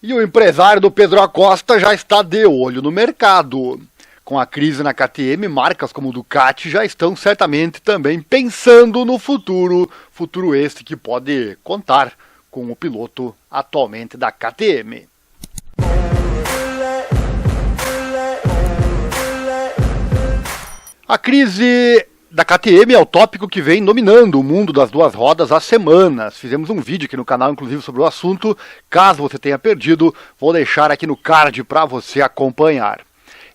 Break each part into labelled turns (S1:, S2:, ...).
S1: E o empresário do Pedro Acosta já está de olho no mercado. Com a crise na KTM, marcas como Ducati já estão certamente também pensando no futuro este que pode contar com o piloto atualmente da KTM. A crise da KTM é o tópico que vem dominando o mundo das duas rodas há semanas. Fizemos um vídeo aqui no canal, inclusive, sobre o assunto. Caso você tenha perdido, vou deixar aqui no card para você acompanhar.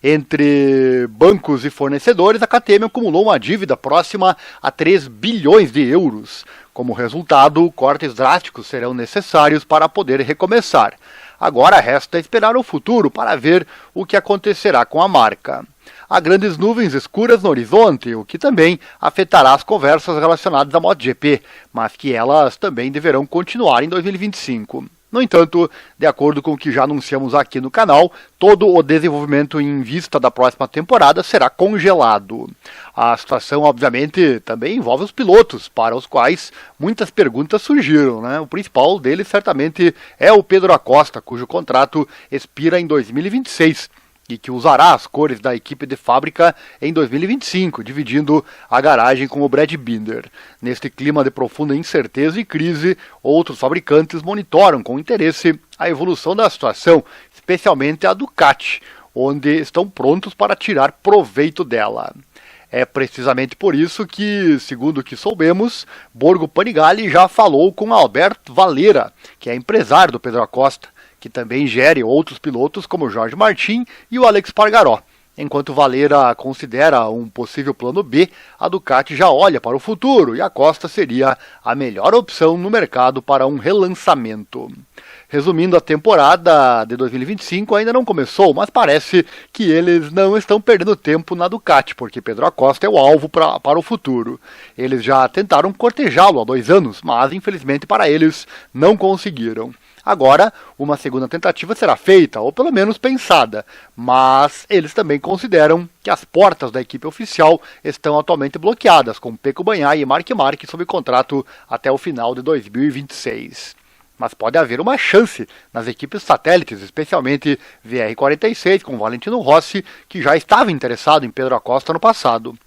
S1: Entre bancos e fornecedores, a KTM acumulou uma dívida próxima a 3 bilhões de euros. Como resultado, cortes drásticos serão necessários para poder recomeçar. Agora resta esperar o futuro para ver o que acontecerá com a marca. Há grandes nuvens escuras no horizonte, o que também afetará as conversas relacionadas à MotoGP, mas que elas também deverão continuar em 2025. No entanto, de acordo com o que já anunciamos aqui no canal, todo o desenvolvimento em vista da próxima temporada será congelado. A situação, obviamente, também envolve os pilotos, para os quais muitas perguntas surgiram, né? O principal deles, certamente, é o Pedro Acosta, cujo contrato expira em 2026. E que usará as cores da equipe de fábrica em 2025, dividindo a garagem com o Brad Binder. Neste clima de profunda incerteza e crise, outros fabricantes monitoram com interesse a evolução da situação, especialmente a Ducati, onde estão prontos para tirar proveito dela. É precisamente por isso que, segundo o que soubemos, Borgo Panigale já falou com Alberto Valera, que é empresário do Pedro Acosta, que também gere outros pilotos como o Jorge Martin e o Alex Pargaró. Enquanto Valera considera um possível plano B, a Ducati já olha para o futuro e a Acosta seria a melhor opção no mercado para um relançamento. Resumindo, a temporada de 2025 ainda não começou, mas parece que eles não estão perdendo tempo na Ducati, porque Pedro Acosta é o alvo para o futuro. Eles já tentaram cortejá-lo há 2 anos, mas infelizmente para eles não conseguiram. Agora, uma segunda tentativa será feita, ou pelo menos pensada, mas eles também consideram que as portas da equipe oficial estão atualmente bloqueadas, com Pecco Bagnaia e Marc Marquez sob contrato até o final de 2026. Mas pode haver uma chance nas equipes satélites, especialmente VR46, com Valentino Rossi, que já estava interessado em Pedro Acosta no passado.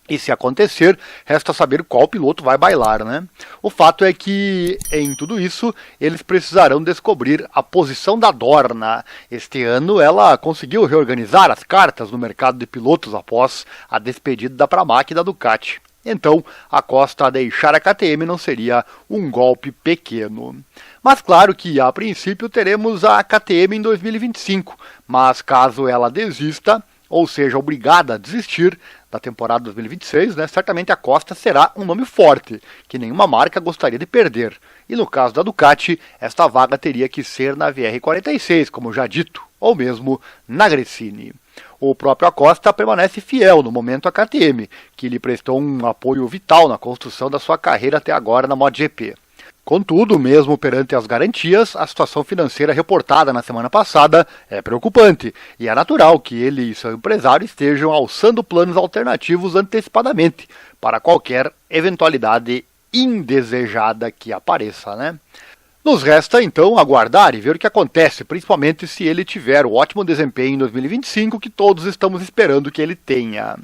S1: E se acontecer, resta saber qual piloto vai bailar, né? O fato é que, em tudo isso, eles precisarão descobrir a posição da Dorna. Este ano, ela conseguiu reorganizar as cartas no mercado de pilotos após a despedida da Pramac e da Ducati. Então, a Costa deixar a KTM não seria um golpe pequeno. Mas claro que, a princípio, teremos a KTM em 2025. Mas caso ela desista, ou seja, obrigada a desistir da temporada 2026, né, certamente a Costa será um nome forte, que nenhuma marca gostaria de perder. E no caso da Ducati, esta vaga teria que ser na VR46, como já dito, ou mesmo na Gresini. O próprio Acosta permanece fiel no momento à KTM, que lhe prestou um apoio vital na construção da sua carreira até agora na MotoGP. Contudo, mesmo perante as garantias, a situação financeira reportada na semana passada é preocupante, e é natural que ele e seu empresário estejam alçando planos alternativos antecipadamente para qualquer eventualidade indesejada que apareça, né? Nos resta, então, aguardar e ver o que acontece, principalmente se ele tiver o ótimo desempenho em 2025 que todos estamos esperando que ele tenha.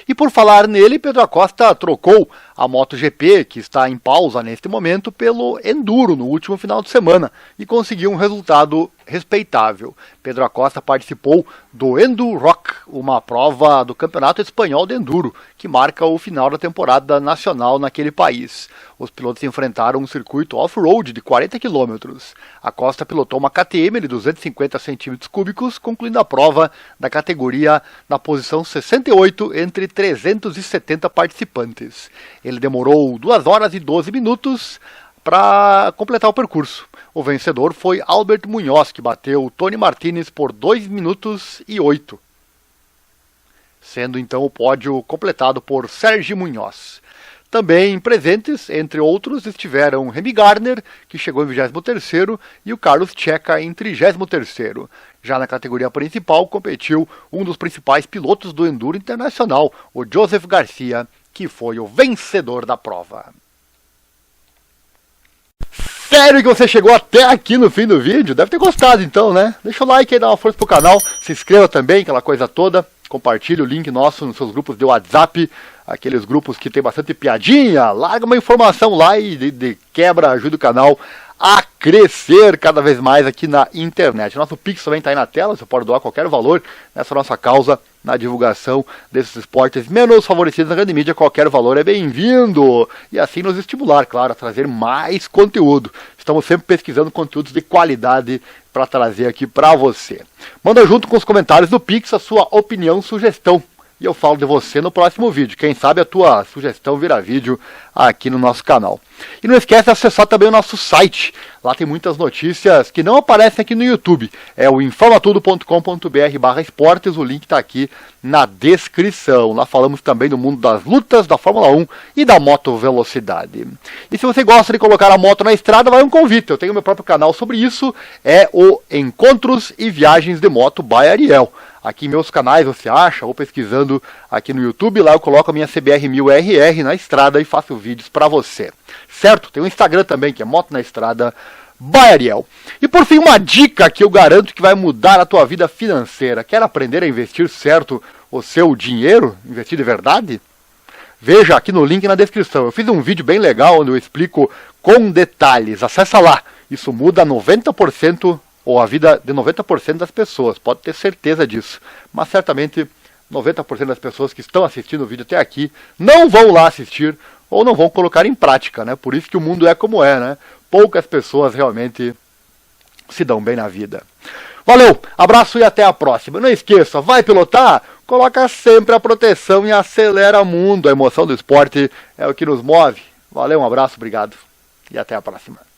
S1: E por falar nele, Pedro Acosta trocou a MotoGP, que está em pausa neste momento, pelo Enduro no último final de semana e conseguiu um resultado respeitável. Pedro Acosta participou do Enduro Rock, uma prova do Campeonato Espanhol de Enduro, que marca o final da temporada nacional naquele país. Os pilotos enfrentaram um circuito off-road de 40 km. Acosta pilotou uma KTM de 250 cm3, concluindo a prova da categoria na posição 68 entre 370 participantes. Ele demorou 2 horas e 12 minutos para completar o percurso. O vencedor foi Albert Munhoz, que bateu Tony Martinez por 2 minutos e 8, sendo então o pódio completado por Sergio Munhoz. Também presentes, entre outros, estiveram Remy Gardner, que chegou em 23º, e o Carlos Checa em 33º. Já na categoria principal competiu um dos principais pilotos do Enduro Internacional, o Joseph Garcia, que foi o vencedor da prova. Sério que você chegou até aqui no fim do vídeo? Deve ter gostado então, né? Deixa o like aí, dá uma força pro canal, se inscreva também, aquela coisa toda. Compartilhe o link nosso nos seus grupos de WhatsApp, aqueles grupos que tem bastante piadinha. Larga uma informação lá e de quebra ajuda o canal a crescer cada vez mais aqui na internet. Nosso Pix também está aí na tela, você pode doar qualquer valor nessa nossa causa na divulgação desses esportes menos favorecidos na grande mídia. Qualquer valor é bem-vindo e assim nos estimular, claro, a trazer mais conteúdo. Estamos sempre pesquisando conteúdos de qualidade para trazer aqui para você. Manda junto com os comentários do Pix a sua opinião, sugestão. E eu falo de você no próximo vídeo. Quem sabe a tua sugestão vira vídeo aqui no nosso canal. E não esquece de acessar também o nosso site. Lá tem muitas notícias que não aparecem aqui no YouTube. É o informatudo.com.br/esportes. O link está aqui na descrição. Lá falamos também do mundo das lutas, da Fórmula 1 e da moto velocidade. E se você gosta de colocar a moto na estrada, vai um convite. Eu tenho meu próprio canal sobre isso. É o Encontros e Viagens de Moto by Ariel. Aqui em meus canais você acha, ou pesquisando aqui no YouTube, lá eu coloco a minha CBR1000RR na estrada e faço vídeos para você. Certo? Tem um Instagram também, que é Moto na Estrada by Ariel. E por fim, uma dica que eu garanto que vai mudar a tua vida financeira. Quer aprender a investir certo o seu dinheiro? Investir de verdade? Veja aqui no link na descrição. Eu fiz um vídeo bem legal onde eu explico com detalhes. Acessa lá. Isso muda 90%. Ou a vida de 90% das pessoas, pode ter certeza disso. Mas certamente 90% das pessoas que estão assistindo o vídeo até aqui não vão lá assistir ou não vão colocar em prática, né? Por isso que o mundo é como é, né? Poucas pessoas realmente se dão bem na vida. Valeu, abraço e até a próxima. Não esqueça, vai pilotar? Coloca sempre a proteção e acelera mundo. A emoção do esporte é o que nos move. Valeu, um abraço, obrigado e até a próxima.